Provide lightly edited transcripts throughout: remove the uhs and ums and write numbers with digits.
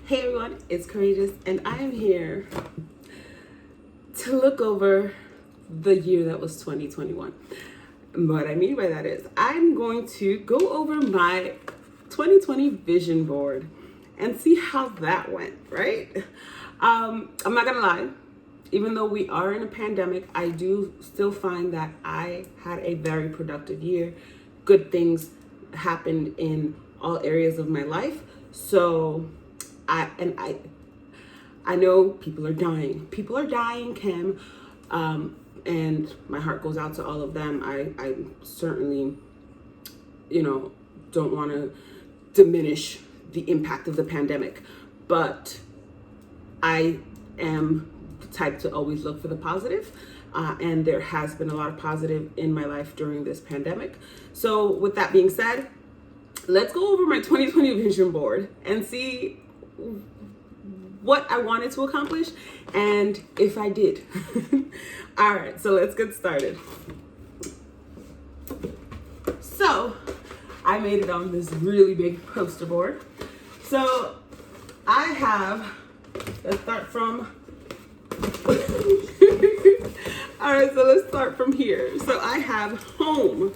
Hey everyone, it's Courageous, and I am here to look over the year that was 2021. What I mean by that is I'm going to go over my 2020 vision board and see how that went, right? I'm not gonna lie, even though we are in a pandemic, I do still find that I had a very productive year. Good things happened in all areas of my life. So I know people are dying. People are dying, Kim. And my heart goes out to all of them. I certainly, don't want to diminish the impact of the pandemic, but I am the type to always look for the positive. And there has been a lot of positive in my life during this pandemic. So with that being said, let's go over my 2020 vision board and see what I wanted to accomplish and if I did. All right, so let's get started. So I made it on this really big poster board. So I have, let's start from, all right, so let's start from here. So I have home.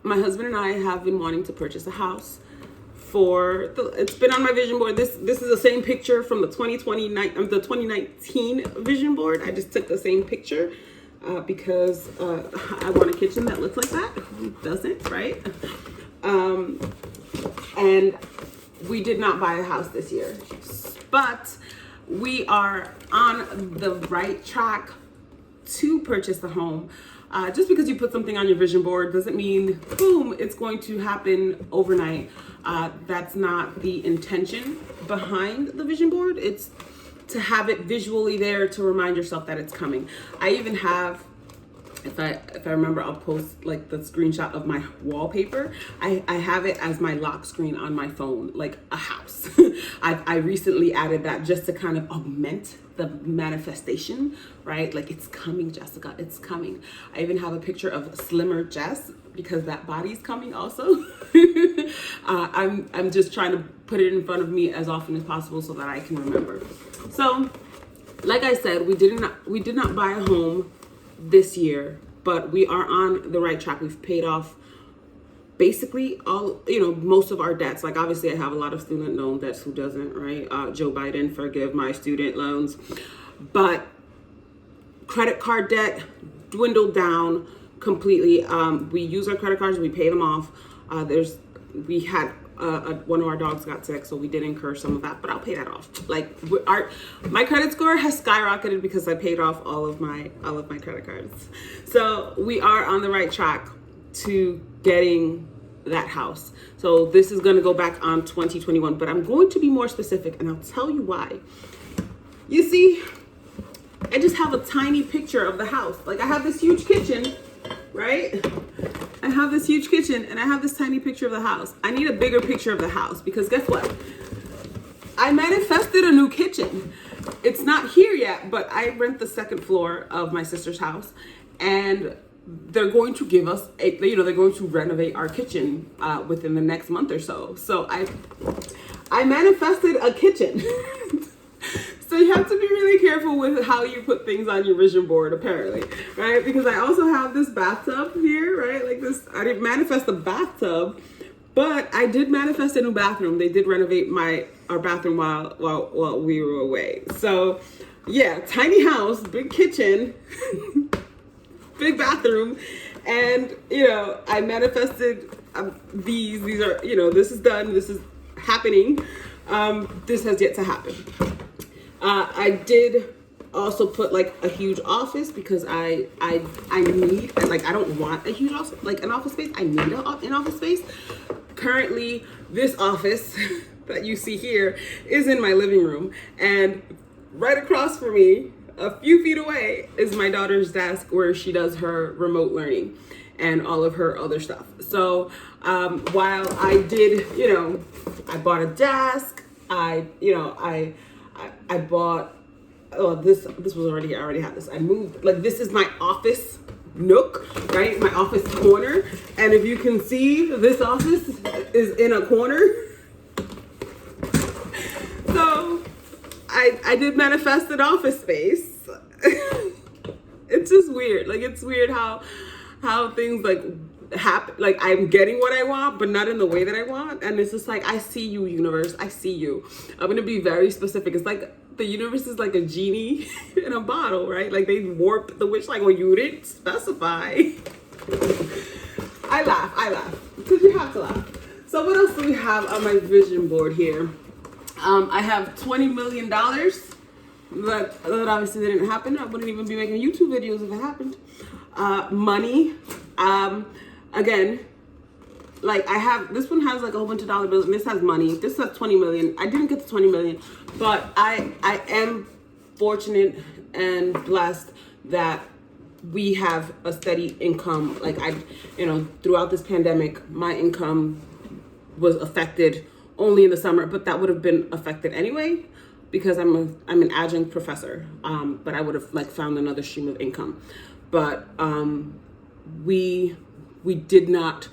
My husband and I have been wanting to purchase a house it's been on my vision board. This is the same picture from the 2019 vision board. I just took the same picture because I want a kitchen that looks like that. Who doesn't, right? And we did not buy a house this year, but we are on the right track to purchase the home. Just because you put something on your vision board doesn't mean, boom, it's going to happen overnight. That's not the intention behind the vision board. It's to have it visually there to remind yourself that it's coming. I even have, if I remember, I'll post like the screenshot of my wallpaper. I have it as my lock screen on my phone, like a house. I recently added that just to kind of augment the manifestation, right? Like, it's coming, Jessica, it's coming. I even have a picture of slimmer Jess because that body's coming also. I'm just trying to put it in front of me as often as possible so that I can remember. So, like I said, we did not buy a home this year, but we are on the right track. We've paid off basically all, most of our debts. Like, obviously I have a lot of student loan debts. Who doesn't, right? Joe Biden, forgive my student loans. But credit card debt dwindled down completely. We use our credit cards, we pay them off. We had one of our dogs got sick, so we did incur some of that, but I'll pay that off. Like, my credit score has skyrocketed because I paid off all of my credit cards. So we are on the right track to getting that house. So this is going to go back on 2021, but I'm going to be more specific, and I'll tell you why. You see, I just have a tiny picture of the house. Like, I have this huge kitchen, right? I have this huge kitchen and I have this tiny picture of the house. I need a bigger picture of the house because guess what? I manifested a new kitchen. It's not here yet, but I rent the second floor of my sister's house, and they're going to give us they're going to renovate our kitchen within the next month or so. So I manifested a kitchen. So you have to be really careful with how you put things on your vision board, apparently, right? Because I also have this bathtub here, right? Like this, I didn't manifest the bathtub, but I did manifest a new bathroom. They did renovate our bathroom while we were away. So yeah, tiny house, big kitchen, big bathroom, and I manifested these are, this is done, this is happening. This has yet to happen. I did also put like a huge office because I need, like, I don't want a huge office, like an office space. I need an office space. Currently, this office that you see here is in my living room, and right across from me, a few feet away, is my daughter's desk where she does her remote learning and all of her other stuff. So while I did, I bought a desk, I bought, oh, this was already here. I already had this. I moved, like, this is my office nook, right? My office corner. And if you can see, this office is in a corner. So I did manifest an office space. It's just weird. Like, it's weird how things like happen. Like, I'm getting what I want, but not in the way that I want. And it's just like, I see you, universe. I see you. I'm gonna be very specific. It's like the universe is like a genie in a bottle, right? Like, they warp the wish. Like, well, you didn't specify. I laugh because you have to laugh. So what else do we have on my vision board here? I have $20 million. That obviously didn't happen. I wouldn't even be making YouTube videos if it happened. Money. Again, like, I have, this one has like a whole bunch of dollar bills, and this has money. This has 20 million. I didn't get to 20 million, but I am fortunate and blessed that we have a steady income. Like, throughout this pandemic, my income was affected only in the summer, but that would have been affected anyway, because I'm an adjunct professor, but I would have like found another stream of income. But we did not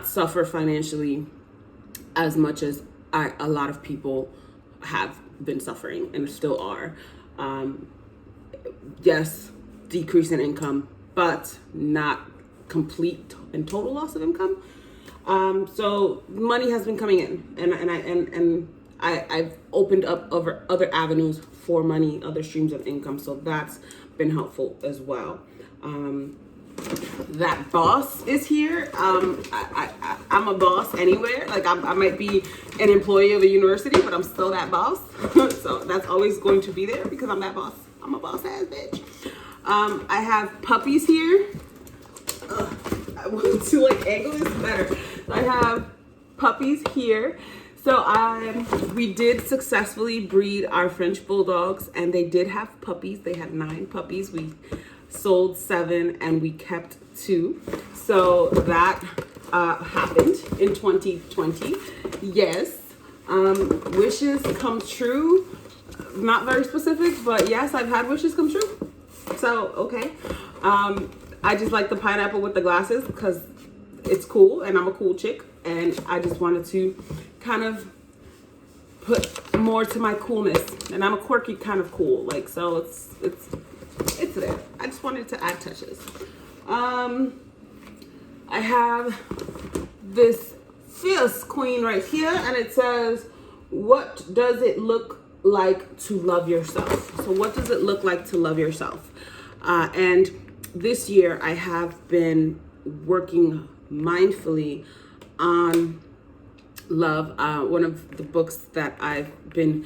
suffer financially as much as a lot of people have been suffering and still are. Yes, decrease in income, but not complete and total loss of income. So money has been coming in, and I've opened up other avenues for money, other streams of income. So that's been helpful as well. That boss is here. I'm a boss anywhere. Like, I might be an employee of a university, but I'm still that boss. So that's always going to be there because I'm that boss. I'm a boss ass bitch. I have puppies here. I want to like angle this better. I have puppies here. So we did successfully breed our French bulldogs, and they did have puppies. They had 9 puppies. We sold 7 and we kept 2. So that happened in 2020. Yes. Wishes come true. Not very specific, but yes, I've had wishes come true. So, okay. I just like the pineapple with the glasses because it's cool and I'm a cool chick, and I just wanted to kind of put more to my coolness, and I'm a quirky kind of cool, like, so it's there. I just wanted to add touches. I have this fierce queen right here, and it says, what does it look like to love yourself? So what does it look like to love yourself? And this year I have been working mindfully on love. One of the books that I've been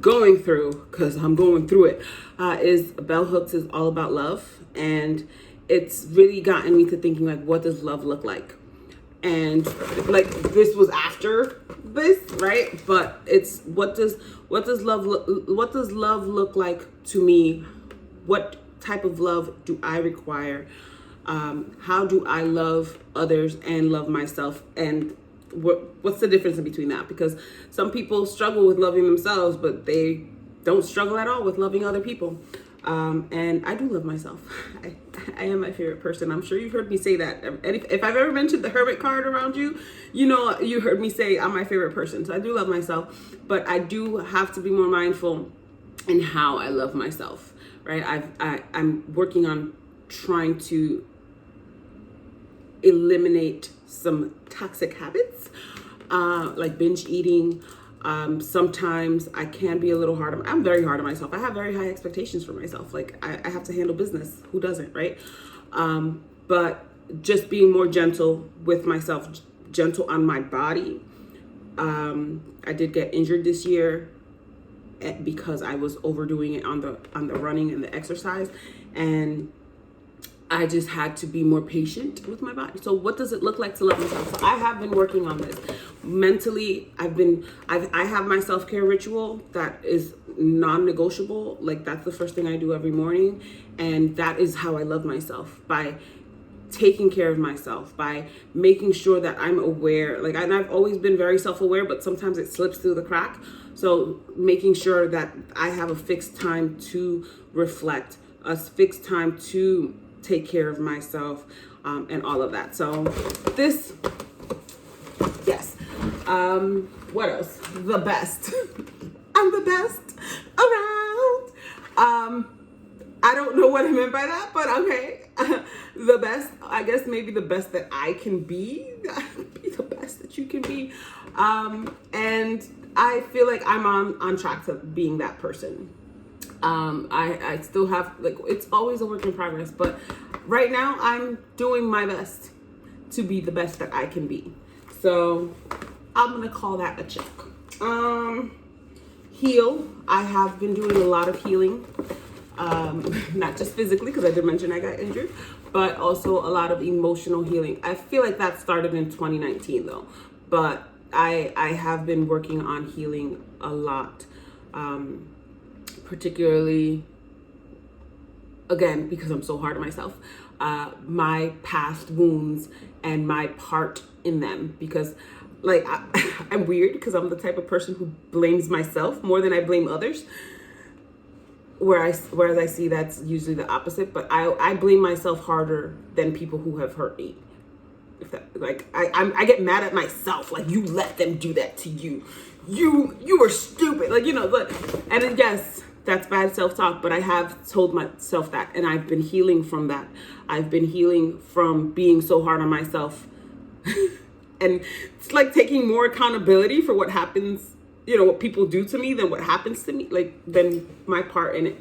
going through, because I'm going through it, is Bell Hooks is All About Love. And it's really gotten me to thinking, like, what does love look like? And like, this was after this, right? But it's what does love look like to me? What type of love do I require? How do I love others and love myself? And what's the difference in between that? Because some people struggle with loving themselves, but they don't struggle at all with loving other people. And I do love myself. I am my favorite person. I'm sure you've heard me say that. And if I've ever mentioned the hermit card around you, you know, you heard me say I'm my favorite person. So I do love myself, but I do have to be more mindful in how I love myself, right? I'm working on trying to eliminate some toxic habits, like binge eating. Sometimes I can be a little hard. I'm very hard on myself. I have very high expectations for myself. Like, I have to handle business. Who doesn't, right? But just being more gentle with myself, gentle on my body. I did get injured this year because I was overdoing it on the running and the exercise, and I just had to be more patient with my body. So what does it look like to love myself? So I have been working on this mentally. I have my self-care ritual that is non-negotiable. Like, that's the first thing I do every morning. And that is how I love myself, by taking care of myself, by making sure that I'm aware. Like, and I've always been very self-aware, but sometimes it slips through the crack. So making sure that I have a fixed time to reflect, a fixed time to take care of myself, and all of that. So this, yes. What else? The best. I'm the best around. I don't know what I meant by that, but okay. The best, I guess maybe the best that I can be. Be the best that you can be. And I feel like I'm on track to being that person. I still have, like, it's always a work in progress, but right now I'm doing my best to be the best that I can be. So I'm gonna call that a check. Heal. I have been doing a lot of healing. Not just physically, because I did mention I got injured, but also a lot of emotional healing. I feel like that started in 2019 though, but I have been working on healing a lot, particularly, again, because I'm so hard on myself, my past wounds and my part in them, because like I'm weird because I'm the type of person who blames myself more than I blame others. Whereas I see that's usually the opposite, but I blame myself harder than people who have hurt me. If that, like, I get mad at myself, like, you let them do that to you. You were stupid, like, you know. But, and then, yes, that's bad self-talk, but I have told myself that, and I've been healing from that. I've been healing from being so hard on myself, and it's like taking more accountability for what happens, you know, what people do to me than what happens to me, like, than my part in it.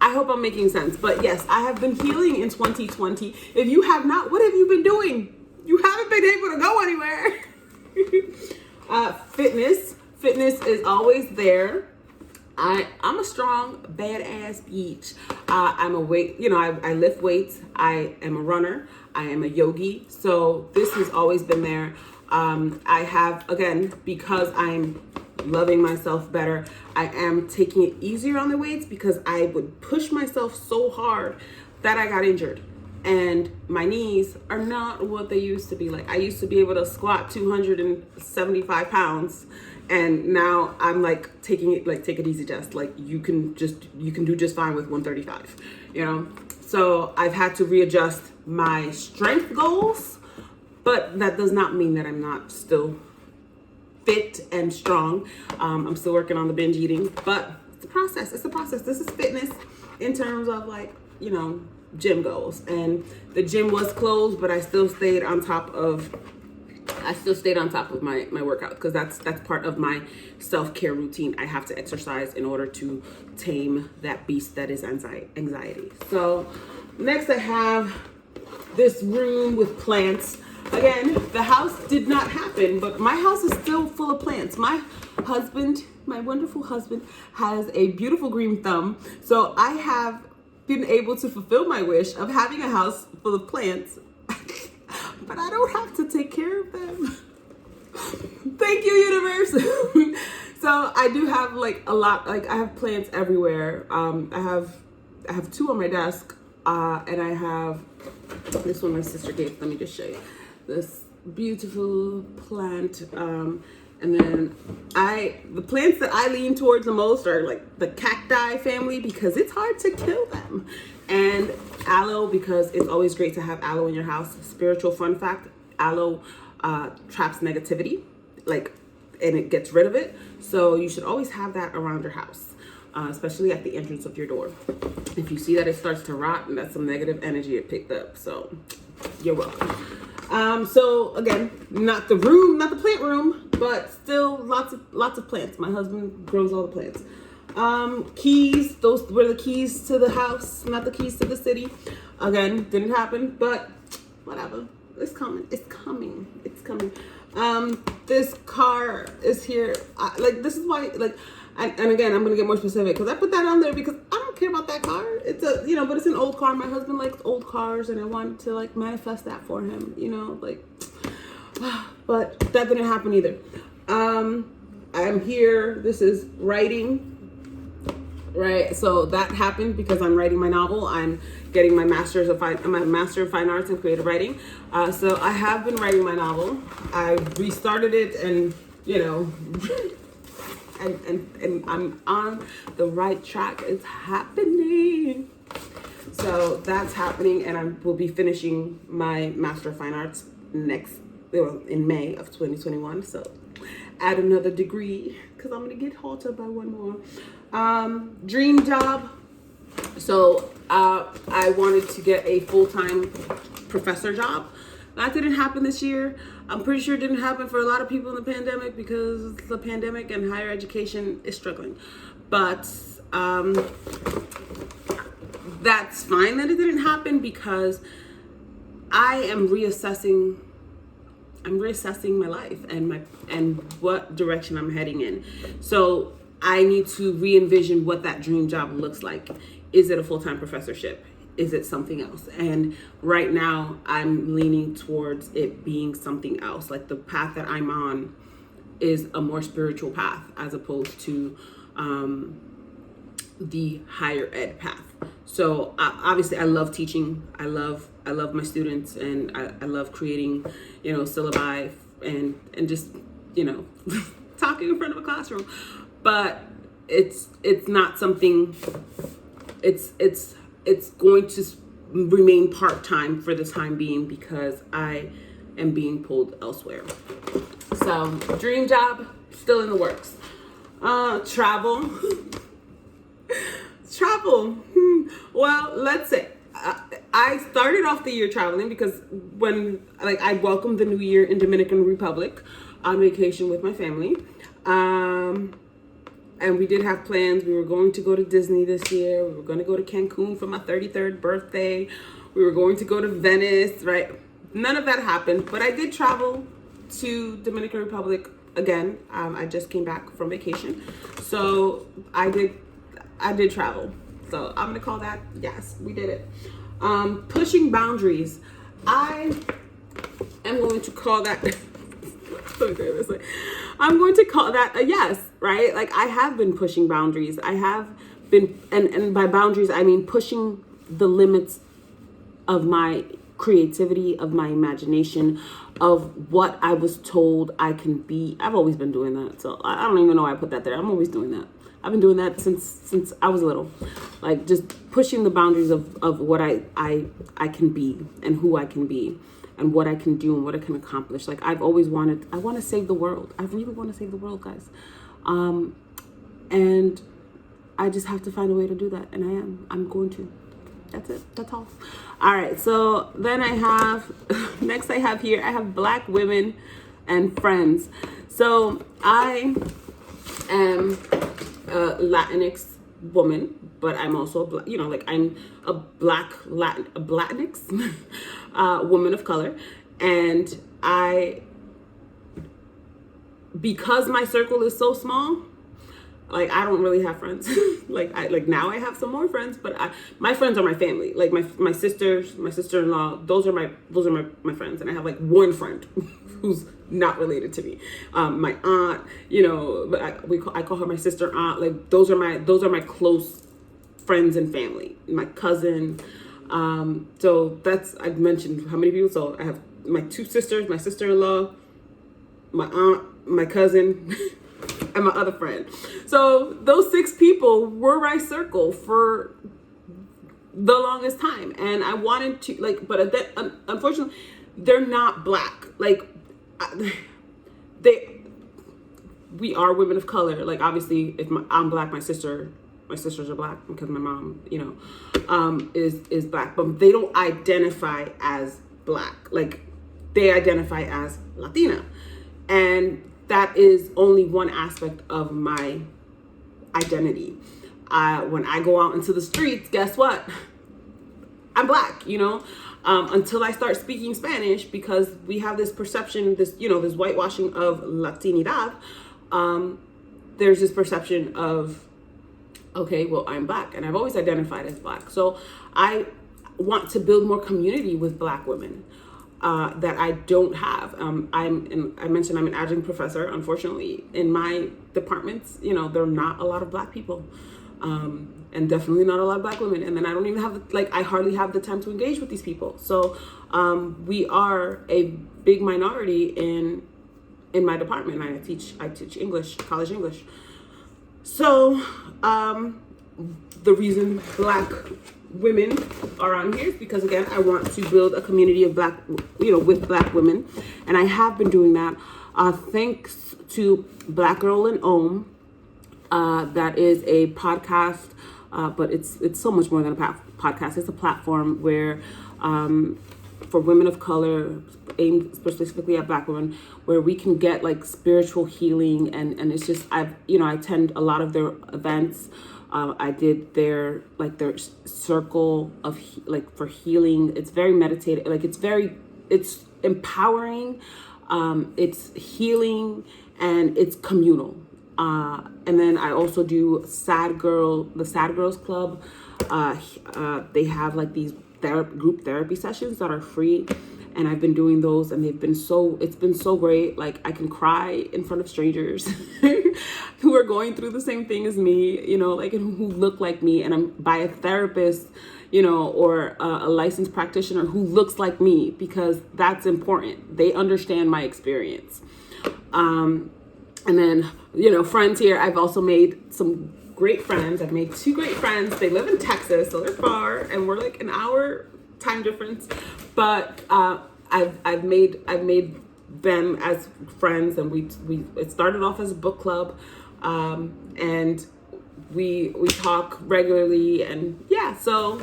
I hope I'm making sense. But yes, I have been healing in 2020. If you have not, what have you been doing? You haven't been able to go anywhere. Fitness is always there. I'm a strong, badass bitch. I'm a weight, you know, I lift weights. I am a runner. I am a yogi. So this has always been there. I have, again, because I'm loving myself better, I am taking it easier on the weights because I would push myself so hard that I got injured. And my knees are not what they used to be. Like, I used to be able to squat 275 pounds. And now I'm like taking it, like, take it easy, Jess. Like, you can do just fine with 135, you know? So I've had to readjust my strength goals, but that does not mean that I'm not still fit and strong. I'm still working on the binge eating, but it's a process. It's a process. This is fitness in terms of, like, you know, gym goals. And the gym was closed, but I still stayed on top of my workout, because that's part of my self-care routine. I have to exercise in order to tame that beast that is anxiety. So next I have this room with plants. Again, the house did not happen, but my house is still full of plants. My husband, my wonderful husband, has a beautiful green thumb. So I have been able to fulfill my wish of having a house full of plants, but I don't have to take care of them. Thank you, universe. So I do have, like, a lot, like, I have plants everywhere. I have two on my desk, and I have this one my sister gave. Let me just show you this beautiful plant. And then the plants that I lean towards the most are, like, the cacti family, because it's hard to kill them. And aloe, because it's always great to have aloe in your house. Spiritual fun fact, aloe traps negativity, like, and it gets rid of it. So you should always have that around your house, especially at the entrance of your door. If you see that it starts to rot, and that's some negative energy it picked up. So you're welcome. So again, not the plant room, but still lots of plants. My husband grows all the plants. Keys, those were the keys to the house, not the keys to the city. Again, didn't happen, but whatever. It's coming. This car is here. This is why, like, and again, I'm gonna get more specific, because I put that on there because I don't care about that car. It's a, you know, but it's an old car. My husband likes old cars, and I wanted to, like, manifest that for him, you know, like, but that didn't happen either. I'm here. This is writing, right? So that happened because I'm writing my novel. I'm getting my Master of Fine Arts in Creative Writing. So I have been writing my novel. I restarted it, and, you know, and I'm on the right track. It's happening. So that's happening, and I will be finishing my Master of Fine Arts in May of 2021. So add another degree because I'm gonna get halted by one more. Dream job. So I wanted to get a full-time professor job. That didn't happen this year. I'm pretty sure it didn't happen for a lot of people in the pandemic because the pandemic and higher education is struggling. But that's fine that it didn't happen because I am reassessing my life and what direction I'm heading in. So I need to re-envision what that dream job looks like. Is it a full-time professorship? Is it something else? And right now I'm leaning towards it being something else. Like the path that I'm on is a more spiritual path as opposed to the higher ed path. So obviously I love teaching. I love my students, and I love creating, syllabi and just, talking in front of a classroom. But it's not something, it's going to remain part-time for the time being because I am being pulled elsewhere. So dream job, still in the works. Travel. Well, let's say I started off the year traveling because when I welcomed the new year in Dominican Republic on vacation with my family. And we did have plans. We were going to go to Disney this year. We were going to go to Cancun for my 33rd birthday. We were going to go to Venice, right? None of that happened, but I did travel to Dominican Republic again. I just came back from vacation. So I did travel. So I'm gonna call that, yes, we did it. Pushing boundaries. I am going to call that, I'm going to call that a yes, right? Like I have been pushing boundaries. I have been, and by boundaries, I mean pushing the limits of my creativity, of my imagination, of what I was told I can be. I've always been doing that. So I don't even know why I put that there. I'm always doing that. I've been doing that since I was little, like just pushing the boundaries of what I can be and who I can be and what I can do and what I can accomplish. Like I've always wanted, I want to save the world. I really want to save the world, guys. And I just have to find a way to do that. And I'm going to. That's it. That's all. All right. So then I have, next I have Black women and friends. So I am a Latinx woman, but I'm also I'm a Latinx woman of color, and because my circle is so small, I don't really have friends. Now I have some more friends, but my friends are my family. Like my sisters, my sister-in-law, those are my friends, and I have one friend who's not related to me. My aunt, but I call her my sister aunt. Like those are my close friends and family. My cousin. So I've mentioned how many people. So I have my two sisters, my sister-in-law, my aunt, my cousin, and my other friend. So those 6 people were my circle for the longest time, and I wanted to but unfortunately, they're not Black. We are women of color. Obviously, if I'm Black, my sisters are Black because my mom, is Black, but they don't identify as Black. They identify as Latina, and that is only one aspect of my identity. When I go out into the streets, guess what? I'm Black, until I start speaking Spanish, because we have this perception, this whitewashing of Latinidad. There's this perception of, okay, well, I'm Black, and I've always identified as Black. So I want to build more community with Black women that I don't have. I mentioned I'm an adjunct professor. Unfortunately, in my departments, there are not a lot of Black people. And definitely not a lot of Black women. And then I don't even have, I hardly have the time to engage with these people. So we are a big minority in my department. I teach English, college English. So, the reason Black women are on here is because, again, I want to build a community of Black, with Black women, and I have been doing that. Thanks to Black Girl in Ohm, that is a podcast, but it's so much more than a podcast. It's a platform where, for women of color, aimed specifically at Black women, where we can get like spiritual healing, and it's just I attend a lot of their events. I did their circle of for healing. It's very meditative. It's empowering. It's healing, and it's communal. And then I also do the Sad Girls Club. They have like these group therapy sessions that are free, and I've been doing those, and it's been so great. Like, I can cry in front of strangers who are going through the same thing as me, and who look like me, and I'm by a therapist, or a licensed practitioner who looks like me, because that's important. They understand my experience. And then, friends here, I've also made some great friends. I've made 2 great friends. They live in Texas, so they're far, and we're like an hour time difference. But I've made them as friends, and it started off as a book club, and we talk regularly, and yeah. So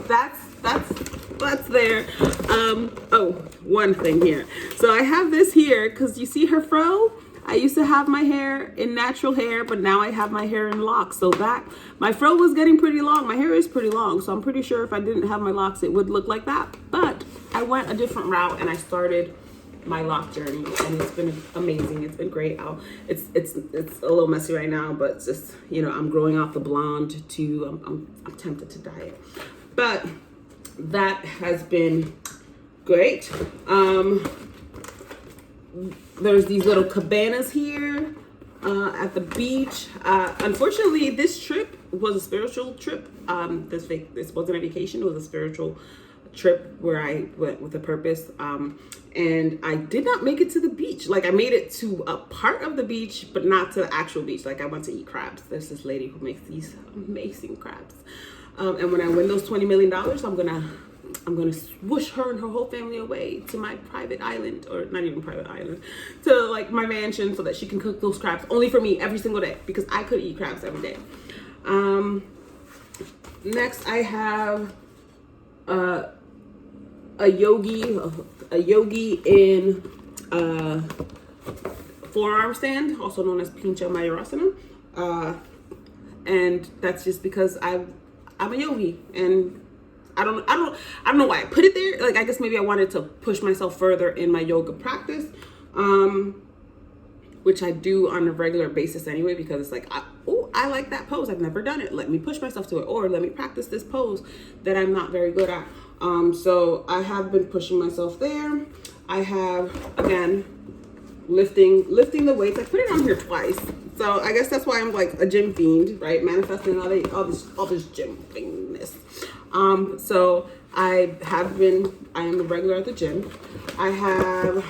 that's there. One thing here. So I have this here because you see her fro. I used to have my hair in natural hair, but now I have my hair in locks. So my fro was getting pretty long. My hair is pretty long. So I'm pretty sure if I didn't have my locks, it would look like that. But I went a different route, and I started my lock journey, and it's been amazing. It's been great. It's a little messy right now, but it's just, I'm growing off the blonde to, I'm tempted to dye it. But that has been great. There's these little cabanas here at the beach. Unfortunately, this trip was a spiritual trip. This wasn't a vacation. It was a spiritual trip where I went with a purpose. And I did not make it to the beach. Like, I made it to a part of the beach, but not to the actual beach. Like, I went to eat crabs. There's this lady who makes these amazing crabs. And when I win those $20 million, I'm gonna swoosh her and her whole family away to my private island, or not even private island, to like my mansion, so that she can cook those crabs only for me every single day, because I could eat crabs every day. Next I have a yogi in forearm stand, also known as Pincha Mayurasana. And that's just because I'm a yogi, and I don't know why I put it there. Like, I guess maybe I wanted to push myself further in my yoga practice, which I do on a regular basis anyway, because it's like, I like that pose. I've never done it. Let me push myself to it, or let me practice this pose that I'm not very good at. So I have been pushing myself there. I have, again, lifting the weights. I put it on here twice. So I guess that's why I'm like a gym fiend, right? Manifesting all this gym thingness. So I am a regular at the gym. I have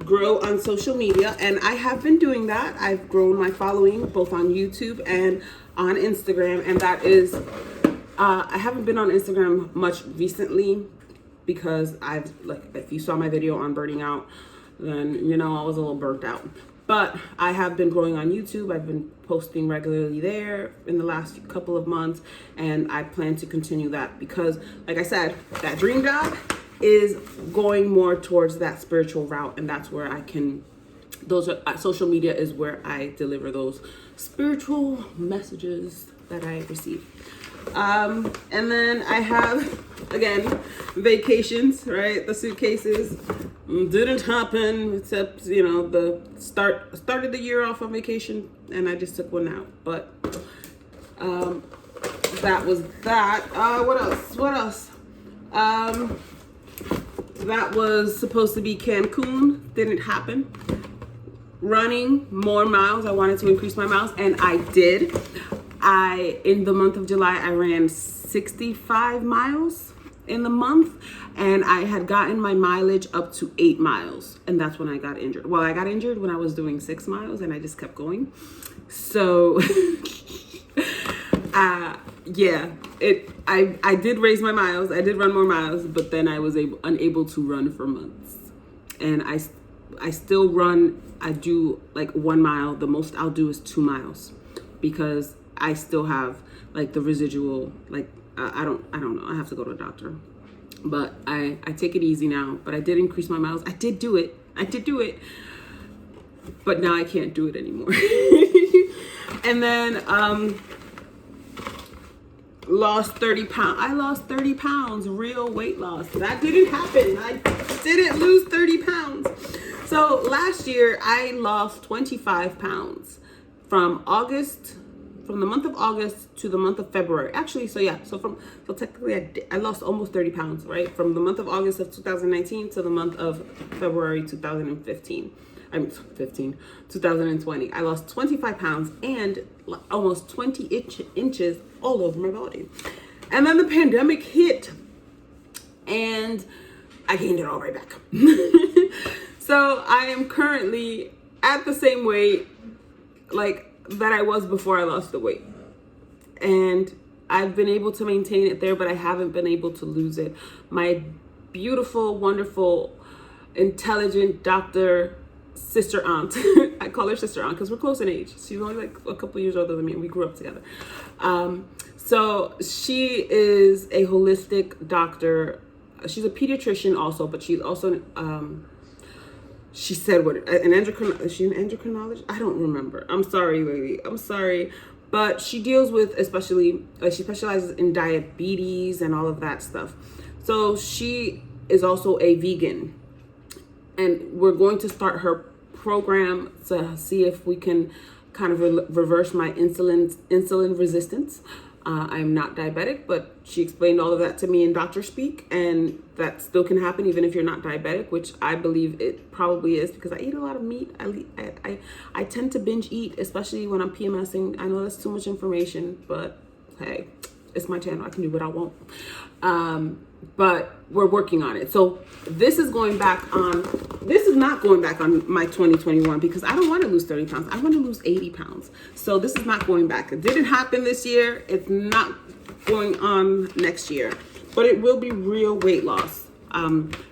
grow on social media, and I have been doing that. I've grown my following both on YouTube and on Instagram, and that is, I haven't been on Instagram much recently because if you saw my video on burning out, then I was a little burnt out. But I have been growing on YouTube. I've been posting regularly there in the last couple of months, and I plan to continue that because, like I said, that dream job is going more towards that spiritual route, and that's where social media is where I deliver those spiritual messages that I receive. And then I have, again, vacations, right? The suitcases didn't happen, except, the started the year off on vacation, and I just took one out. But that was that. What else? That was supposed to be Cancun, didn't happen. Running more miles. I wanted to increase my miles, and I did. In the month of July, I ran 65 miles, in the month, and I had gotten my mileage up to 8 miles, and that's when I got injured. Well, I got injured when I was doing 6 miles, and I just kept going. So yeah, I did raise my miles. I did run more miles, but then I was unable to run for months. And I still run. I do like 1 mile. The most I'll do is 2 miles because I still have like the residual, like I don't know. I have to go to a doctor, but I take it easy now. But I did increase my miles. I did do it, but now I can't do it anymore. And then lost 30 pounds. I lost 30 pounds, real weight loss. That didn't happen. I didn't lose 30 pounds. So last year I lost 25 pounds from the month of August to the month of February. Actually, so technically I lost almost 30 pounds, right? From the month of August of 2019 to the month of February 2020. I lost 25 pounds and almost 20 inches all over my body. And then the pandemic hit and I gained it all right back. So I am currently at the same weight like that I was before I lost the weight. And I've been able to maintain it there, but I haven't been able to lose it. My beautiful, wonderful, intelligent doctor, sister aunt, I call her sister aunt because we're close in age. She's only like a couple years older than me and we grew up together. So she is a holistic doctor. She's a pediatrician also, but she's also she said is she an endocrinologist? I don't remember. I'm sorry, lady. I'm sorry. But she deals with especially, she specializes in diabetes and all of that stuff. So she is also a vegan. And we're going to start her program to see if we can kind of reverse my insulin resistance. I'm not diabetic, but she explained all of that to me in doctor speak, and that still can happen even if you're not diabetic, which I believe it probably is because I eat a lot of meat. I tend to binge eat, especially when I'm PMSing. I know that's too much information, but hey, it's my channel. I can do what I want. But we're working on it. So this is not going back on my 2021 because I don't want to lose 30 pounds. I want to lose 80 pounds. So this is not going back. It didn't happen this year. It's not going on next year, but it will be real weight loss.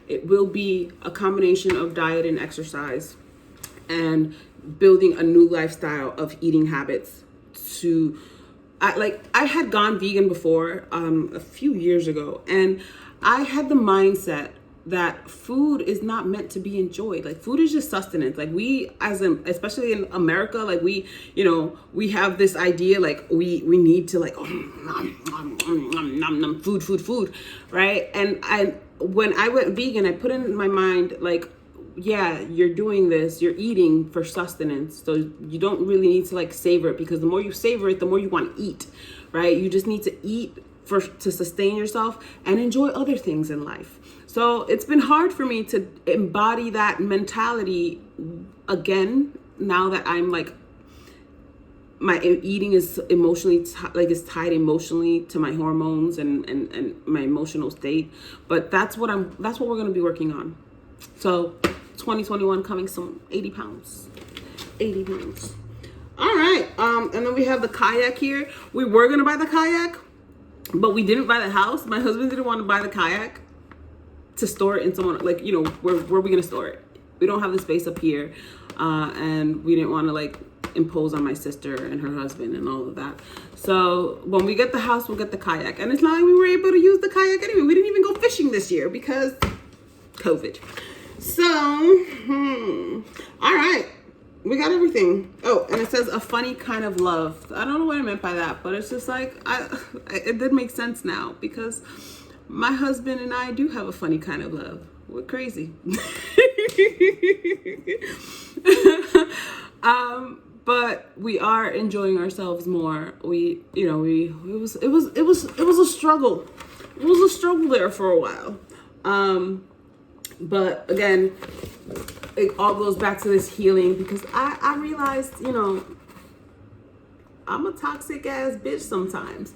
It will be a combination of diet and exercise and building a new lifestyle of eating habits I had gone vegan before a few years ago, and I had the mindset that food is not meant to be enjoyed. Like food is just sustenance. Like especially in America, like we have this idea like we need to like food, right? And when I went vegan, I put in my mind like, yeah, you're doing this, you're eating for sustenance. So you don't really need to like savor it because the more you savor it, the more you want to eat, right? You just need to eat to sustain yourself and enjoy other things in life. So it's been hard for me to embody that mentality again, now that I'm like, my eating is emotionally is tied emotionally to my hormones and my emotional state. But that's what we're going to be working on. So 2021 coming some 80 pounds. All right. And then we have the kayak here. We were going to buy the kayak, but we didn't buy the house. My husband didn't want to buy the kayak to store it in someone, like, where are we going to store it? We don't have the space up here. And we didn't want to like impose on my sister and her husband and all of that. So when we get the house, we'll get the kayak. And it's not like we were able to use the kayak anyway. We didn't even go fishing this year because COVID. So, all right, we got everything. Oh, and it says a funny kind of love. I don't know what I meant by that, but it's just like, it did make sense now because my husband and I do have a funny kind of love. We're crazy. But we are enjoying ourselves more. It was a struggle. It was a struggle there for a while. But again, it all goes back to this healing because I realized, I'm a toxic ass bitch sometimes.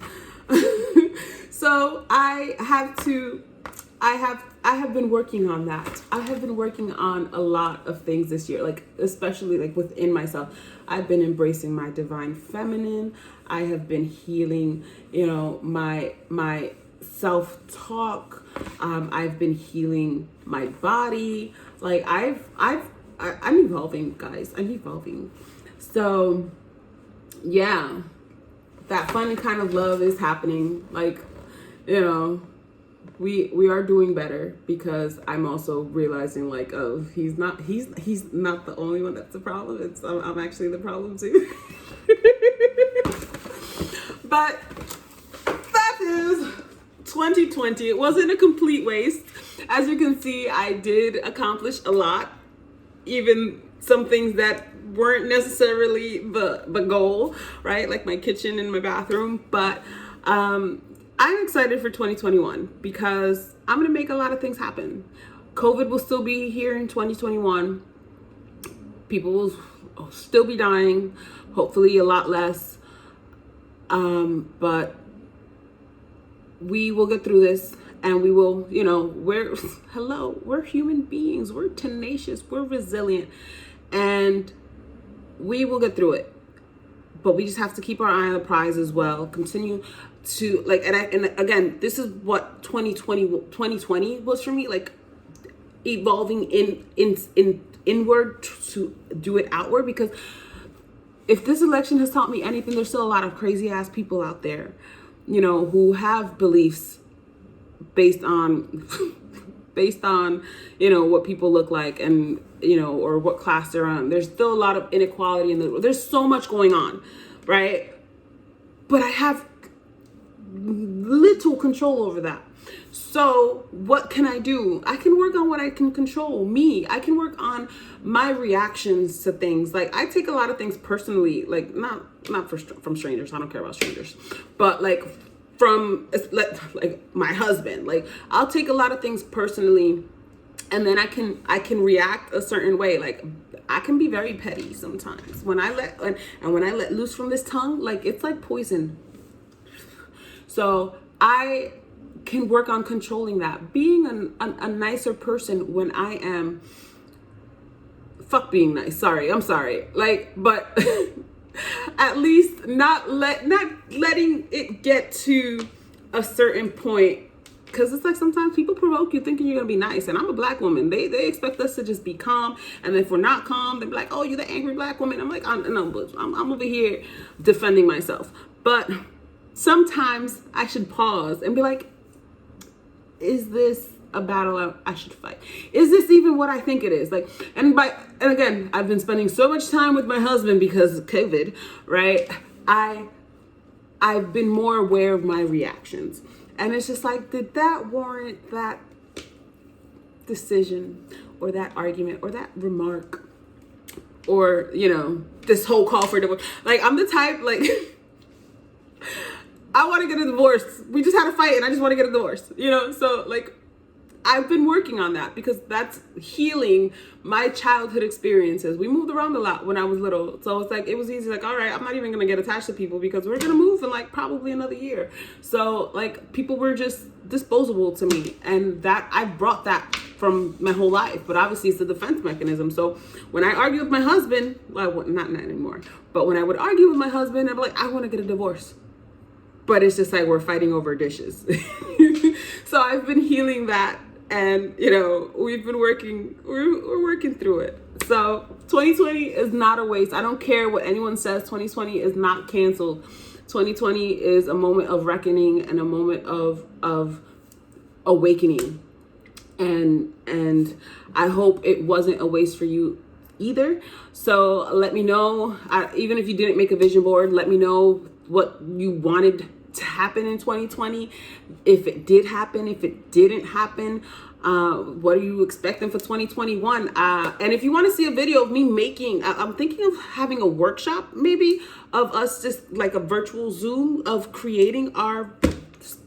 So I have been working on that. I have been working on a lot of things this year, like especially like within myself. I've been embracing my divine feminine. I have been healing, my self-talk. I've been healing my body. Like I'm evolving, guys. I'm evolving. So yeah, that fun kind of love is happening. Like, we are doing better, because I'm also realizing like, oh, he's not the only one that's the problem. It's I'm actually the problem too. But that is 2020. It wasn't a complete waste. As you can see, I did accomplish a lot, even some things that weren't necessarily the goal, right? Like my kitchen and my bathroom. But I'm excited for 2021 because I'm gonna make a lot of things happen. COVID will still be here in 2021. People will still be dying, hopefully a lot less. But we will get through this, and we will, we're human beings. We're tenacious, we're resilient, and we will get through it. But we just have to keep our eye on the prize as well. Continue to and again, this is what 2020 was for me, like evolving in inward to do it outward. Because if this election has taught me anything, there's still a lot of crazy ass people out there, who have beliefs based on what people look like, and or what class they're on. There's still a lot of inequality in the world. There's so much going on, right? But I have little control over that. So what can I do? I can work on what I can control. Me, I can work on my reactions to things. Like, I take a lot of things personally, like not from strangers. I don't care about strangers, but like from like my husband. Like, I'll take a lot of things personally, and then I can react a certain way. Like, I can be very petty sometimes when I let loose from this tongue. Like, it's like poison. So I can work on controlling that, being a nicer person when I am. Fuck being nice. I'm sorry. Like, but at least not letting it get to a certain point. Because it's like sometimes people provoke you thinking you're going to be nice. And I'm a black woman. They expect us to just be calm. And if we're not calm, they're like, oh, you're the angry black woman. I'm like, I'm over here defending myself. But sometimes I should pause and be like, is this a battle I should fight? Is this even what I think it is? Like, and again, I've been spending so much time with my husband because of COVID, right? I've been more aware of my reactions. And it's just like, did that warrant that decision or that argument or that remark or, this whole call for divorce? Like, I'm the type, like, I want to get a divorce. We just had a fight and I just want to get a divorce, So, like, I've been working on that because that's healing my childhood experiences. We moved around a lot when I was little. So it's like, it was easy. Like, all right, I'm not even going to get attached to people because we're going to move in like probably another year. So like, people were just disposable to me. And that I brought that from my whole life, but obviously it's a defense mechanism. So when I argue with my husband, well, not anymore, but when I would argue with my husband, I'd be like, I want to get a divorce. But it's just like, we're fighting over dishes. So I've been healing that. And, we've been we're working through it. So 2020 is not a waste. I don't care what anyone says. 2020 is not canceled. 2020 is a moment of reckoning and a moment of awakening. And I hope it wasn't a waste for you either. So let me know, even if you didn't make a vision board, let me know what you wanted to happen in 2020. If it did happen, if it didn't happen, what are you expecting for 2021? And if you want to see a video of me making, I'm thinking of having a workshop maybe of us, just like a virtual Zoom of creating our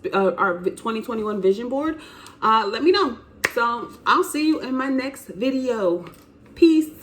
2021 vision board. Let me know. So I'll see you in my next video. Peace.